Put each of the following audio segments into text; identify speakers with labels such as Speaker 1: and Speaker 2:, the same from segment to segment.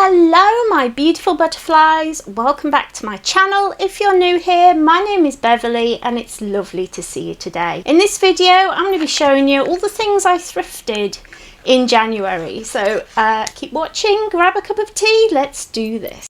Speaker 1: Hello my beautiful butterflies, welcome back to my channel. If you're new here, my name is Beverley and it's lovely to see you today. In this video I'm going to be showing you all the things I thrifted in January, so keep watching, grab a cup of tea, let's do this.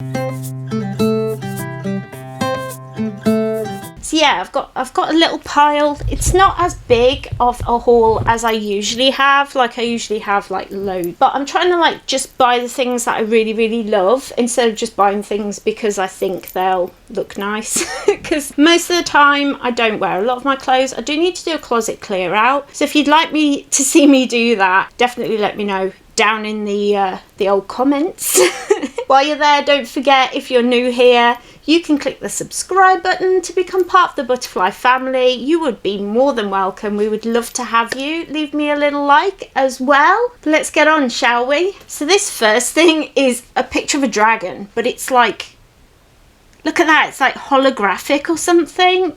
Speaker 1: So yeah, I've got a little pile. It's not as big of a haul as I usually have. Like I usually have like loads, but I'm trying to like just buy the things that I really love instead of just buying things because I think they'll look nice. Because most of the time I don't wear a lot of my clothes. I do need to do a closet clear out. So if you'd like me to see me do that, definitely let me know down in the old comments. While you're there, don't forget, if you're new here, you can click the subscribe button to become part of the butterfly family. You would be more than welcome. We would love to have you. Leave me a little like as well. But let's get on, shall we? So this first thing is a picture of a dragon, but it's like, look at that, it's like holographic or something.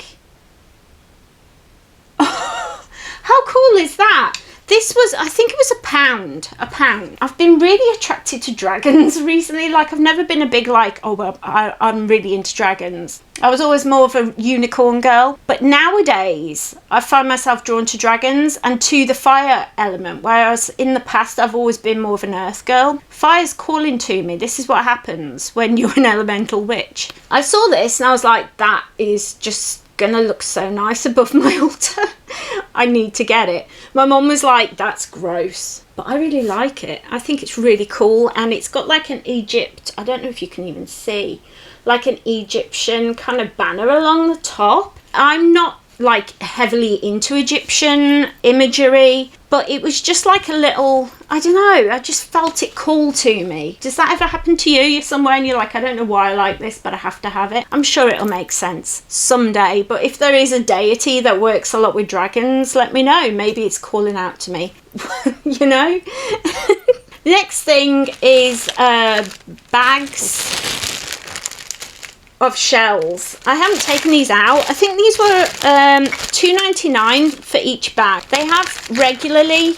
Speaker 1: Oh, how cool is that? This was, I think it was a pound. I've been really attracted to dragons recently. Like I've never been a big like, oh well, I'm really into dragons. I was always more of a unicorn girl. But nowadays, I find myself drawn to dragons and to the fire element. Whereas in the past, I've always been more of an earth girl. Fire's calling to me. This is what happens when you're an elemental witch. I saw this and I was like, that is just gonna look so nice above my altar. I need to get it. My mom was like, that's gross, but I really like it. I think it's really cool, and it's got like an Egypt, I don't know if you can even see, like an Egyptian kind of banner along the top. I'm not like heavily into Egyptian imagery, but it was just like a little, I don't know, I just felt it cool to me. Does that ever happen to you? You're somewhere and you're like, I don't know why I like this, but I have to have it. I'm sure it'll make sense someday, but if there is a deity that works a lot with dragons, let me know. Maybe it's calling out to me. You know? Next thing is bags of shells. I haven't taken these out. I think these were $2.99 for each bag. They have regularly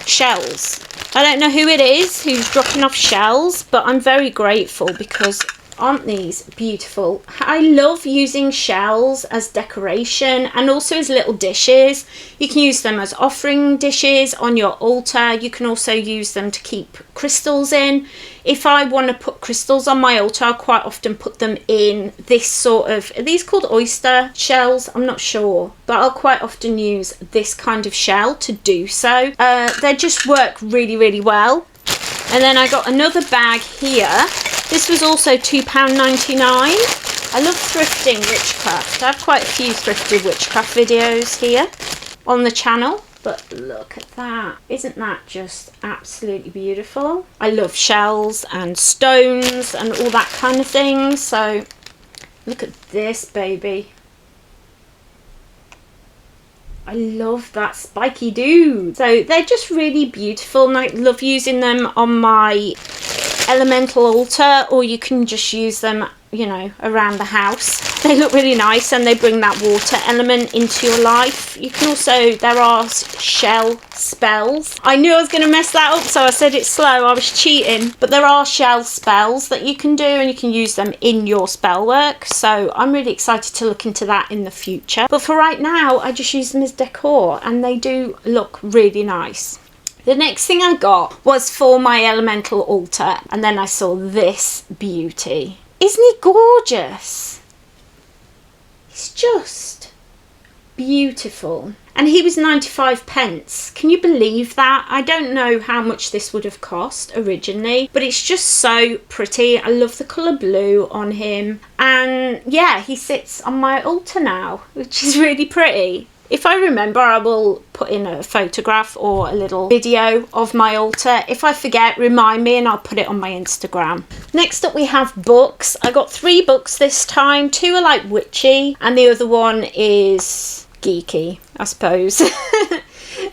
Speaker 1: shells. I don't know who it is who's dropping off shells, but I'm very grateful because aren't these beautiful? I love using shells as decoration and also as little dishes. You can use them as offering dishes on your altar. You can also use them to keep crystals in. If I want to put crystals on my altar, I quite often put them in this sort of, are these called oyster shells? I'm not sure, but I'll quite often use this kind of shell to do so. They just work really well. And then I got another bag here. This was also £2.99. I love thrifting witchcraft. I have quite a few thrifted witchcraft videos here on the channel. But look at that. Isn't that just absolutely beautiful? I love shells and stones and all that kind of thing. So look at this baby. I love that spiky dude. So they're just really beautiful, and I love using them on my elemental altar, or you can just use them, you know, around the house. They look really nice and they bring that water element into your life. You can also, there are shell spells. I knew I was going to mess that up, so I said it slow. I was cheating. But there are shell spells that you can do, and you can use them in your spell work. So I'm really excited to look into that in the future. But for right now, I just use them as decor, and they do look really nice. The next thing I got was for my elemental altar, and then I saw this beauty. Isn't he gorgeous? He's just beautiful. And he was 95p. Can you believe that? I don't know how much this would have cost originally, but it's just so pretty. I love the colour blue on him. And yeah, he sits on my altar now, which is really pretty. If I remember, I will put in a photograph or a little video of my altar. If I forget, remind me and I'll put it on my Instagram. Next up we have books. I got 3 books this time. 2 are like witchy and the other one is geeky, I suppose.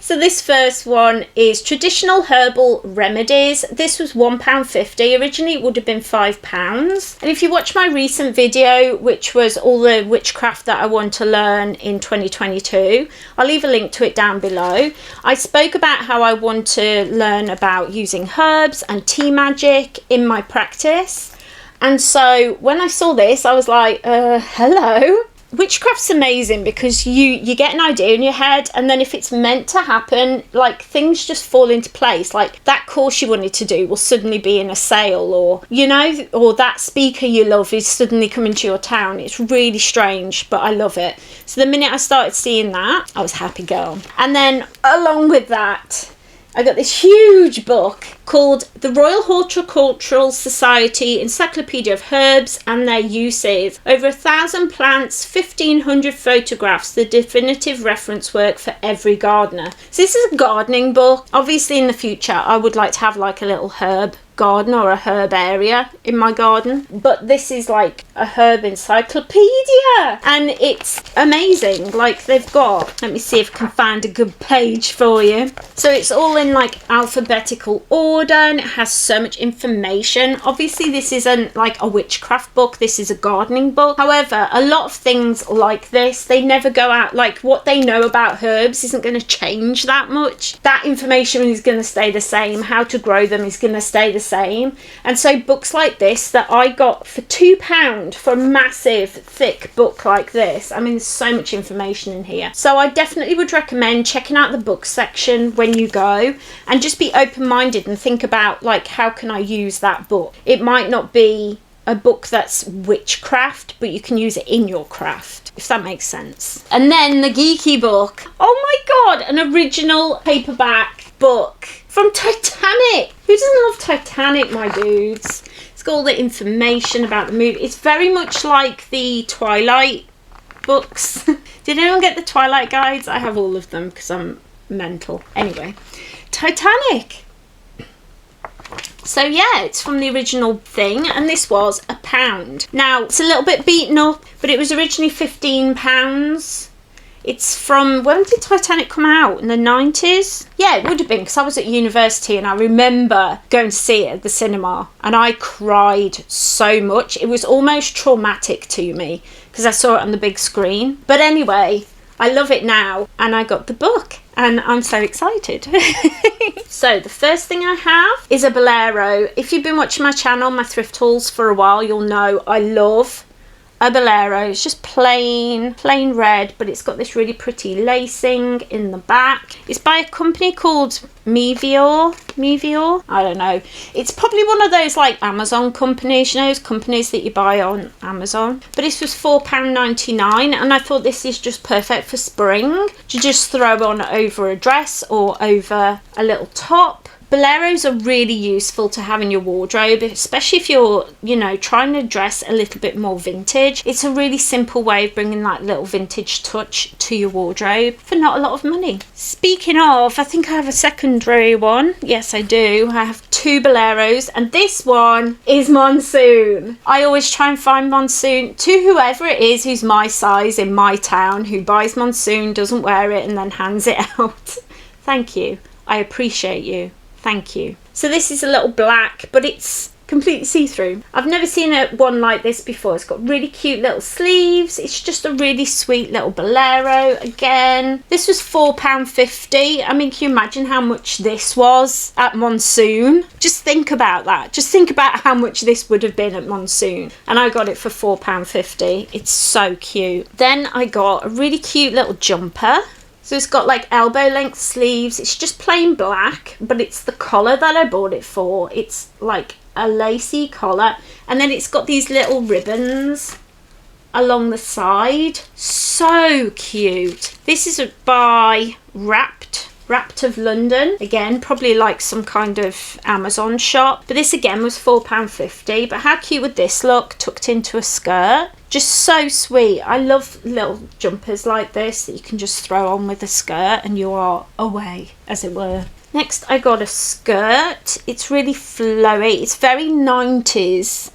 Speaker 1: So this first one is traditional herbal remedies. This was £1.50. Originally it would have been £5. And if you watch my recent video, which was all the witchcraft that I want to learn in 2022, I'll leave a link to it down below. I spoke about how I want to learn about using herbs and tea magic in my practice. And so when I saw this, I was like, hello. Witchcraft's amazing because you get an idea in your head, and then if it's meant to happen, like, things just fall into place. Like, that course you wanted to do will suddenly be in a sale, or, you know, or that speaker you love is suddenly coming to your town. It's really strange, but I love it. So the minute I started seeing that, I was happy girl. And then along with that, I got this huge book called The Royal Horticultural Society Encyclopedia of Herbs and Their Uses. Over 1,000 plants, 1,500 photographs, the definitive reference work for every gardener. So this is a gardening book. Obviously in the future I would like to have like a little herb garden or a herb area in my garden, but this is like a herb encyclopedia and it's amazing. Like, they've got, let me see if I can find a good page for you. So it's all in like alphabetical order and it has so much information. Obviously this isn't like a witchcraft book, this is a gardening book. However, a lot of things like this, they never go out, like what they know about herbs isn't going to change that much. That information is going to stay the same. How to grow them is going to stay the same. And so books like this that I got for £2 for a massive thick book like this, I mean, there's so much information in here. So I definitely would recommend checking out the book section when you go and just be open-minded and think about, like, how can I use that book? It might not be a book that's witchcraft, but you can use it in your craft, if that makes sense. And then the geeky book. Oh my god, an original paperback book from Titanic. Who doesn't love Titanic, my dudes? It's got all the information about the movie. It's very much like the Twilight books. Did anyone get the Twilight guides? I have all of them because I'm mental. Anyway, Titanic. So yeah, it's from the original thing, and this was £1. Now, it's a little bit beaten up, but it was originally £15. It's from, when did Titanic come out? In the 90s? Yeah, it would have been, because I was at university and I remember going to see it at the cinema and I cried so much. It was almost traumatic to me because I saw it on the big screen. But anyway, I love it now and I got the book and I'm so excited. So the first thing I have is a bolero. If you've been watching my channel, my thrift hauls for a while, you'll know I love a bolero. It's just plain red, but it's got this really pretty lacing in the back. It's by a company called Mevior. I don't know. It's probably one of those like Amazon companies, you know, those companies that you buy on Amazon. But this was £4.99 and I thought this is just perfect for spring to just throw on over a dress or over a little top. Boleros are really useful to have in your wardrobe, especially if you're, you know, trying to dress a little bit more vintage. It's a really simple way of bringing that little vintage touch to your wardrobe for not a lot of money. Speaking of, I think I have a secondary one. Yes, I do. I have 2 boleros and this one is Monsoon. I always try and find Monsoon to whoever it is who's my size in my town, who buys Monsoon, doesn't wear it and then hands it out. Thank you. I appreciate you. Thank you. So this is a little black, but it's completely see-through. I've never seen one like this before. It's got really cute little sleeves. It's just a really sweet little bolero. Again, this was £4.50. I mean, can you imagine how much this was at Monsoon? Just think about that. Just think about how much this would have been at Monsoon. And I got it for £4.50. It's so cute. Then I got a really cute little jumper. So it's got like elbow length sleeves. It's just plain black, but it's the collar that I bought it for. It's like a lacy collar. And then it's got these little ribbons along the side. So cute. This is by Wrapped of London. Again, probably like some kind of Amazon shop. But this again was £4.50. But how cute would this look tucked into a skirt? Just so sweet. I love little jumpers like this that you can just throw on with a skirt and you are away, as it were. Next, I got a skirt. It's really flowy. It's very 90s.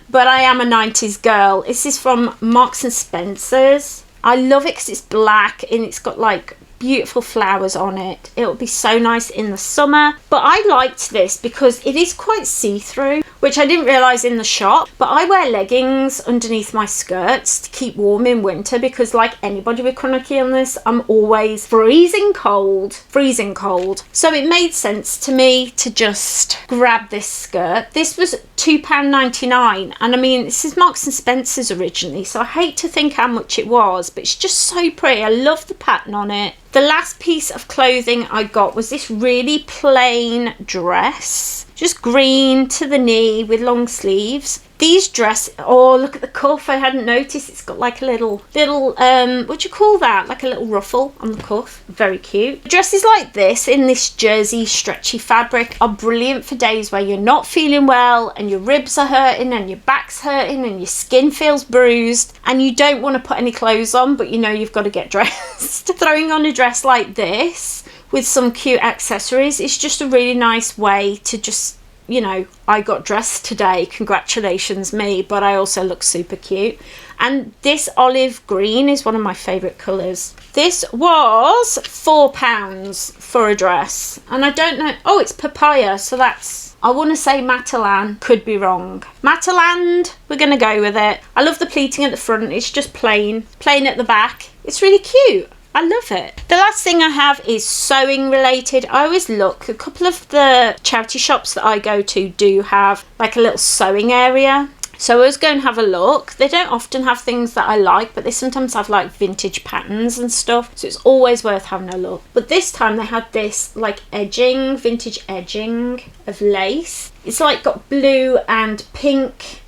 Speaker 1: But I am a 90s girl. This is from Marks and Spencer's. I love it because it's black and it's got like beautiful flowers on it. It'll be so nice in the summer. But I liked this because it is quite see-through, which I didn't realise in the shop. But I wear leggings underneath my skirts to keep warm in winter because, like anybody with chronic illness, I'm always freezing cold. Freezing cold. So it made sense to me to just grab this skirt. This was £2.99, and I mean, this is Marks and Spencer's originally, so I hate to think how much it was, but it's just so pretty. I love the pattern on it. The last piece of clothing I got was this really plain dress, just green to the knee with long sleeves. These dresses, oh, look at the cuff. I hadn't noticed. It's got like a little, what do you call that? Like a little ruffle on the cuff. Very cute. Dresses like this in this jersey stretchy fabric are brilliant for days where you're not feeling well and your ribs are hurting and your back's hurting and your skin feels bruised and you don't want to put any clothes on, but you know you've got to get dressed. Throwing on a dress like this with some cute accessories is just a really nice way to just, you know, I got dressed today, congratulations me, but I also look super cute. And this olive green is one of my favourite colours. This was £4 for a dress, and I don't know, oh, it's papaya, so that's, I want to say Matalan, could be wrong. Mataland, we're going to go with it. I love the pleating at the front, it's just plain at the back. It's really cute. I love it. The last thing I have is sewing related. I always look, a couple of the charity shops that I go to do have like a little sewing area. So I was going to have a look. They don't often have things that I like, but they sometimes have like vintage patterns and stuff. So it's always worth having a look. But this time they had this like edging, vintage edging of lace. It's like got blue and pink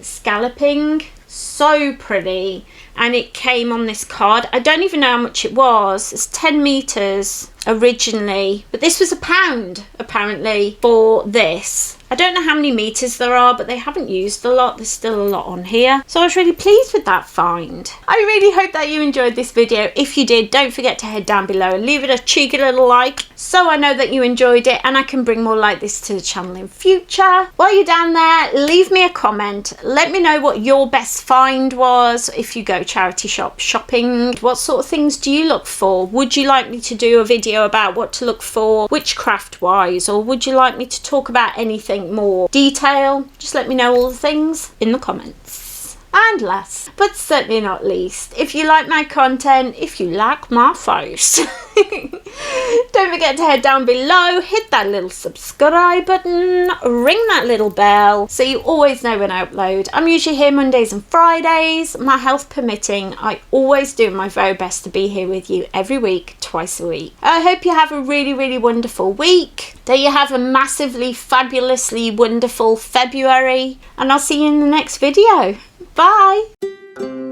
Speaker 1: scalloping. So pretty. And it came on this card. I don't even know how much it was. It's 10 meters originally, but this was £1 apparently for this. I don't know how many meters there are, but they haven't used a lot. There's still a lot on here. So I was really pleased with that find. I really hope that you enjoyed this video. If you did, don't forget to head down below and leave it a cheeky little like so I know that you enjoyed it and I can bring more like this to the channel in future. While you're down there, leave me a comment. Let me know what your best find was if you go charity shop shopping. What sort of things do you look for? Would you like me to do a video about what to look for witchcraft wise, or would you like me to talk about anything more detail? Just let me know all the things in the comments. And last but certainly not least, if you like my content, if you like my face, don't forget to head down below, hit that little subscribe button, ring that little bell so you always know when I upload. I'm usually here Mondays and Fridays, my health permitting. I always do my very best to be here with you every week, twice a week. I hope you have a really, really wonderful week, that you have a massively, fabulously wonderful February, and I'll see you in the next video. Bye!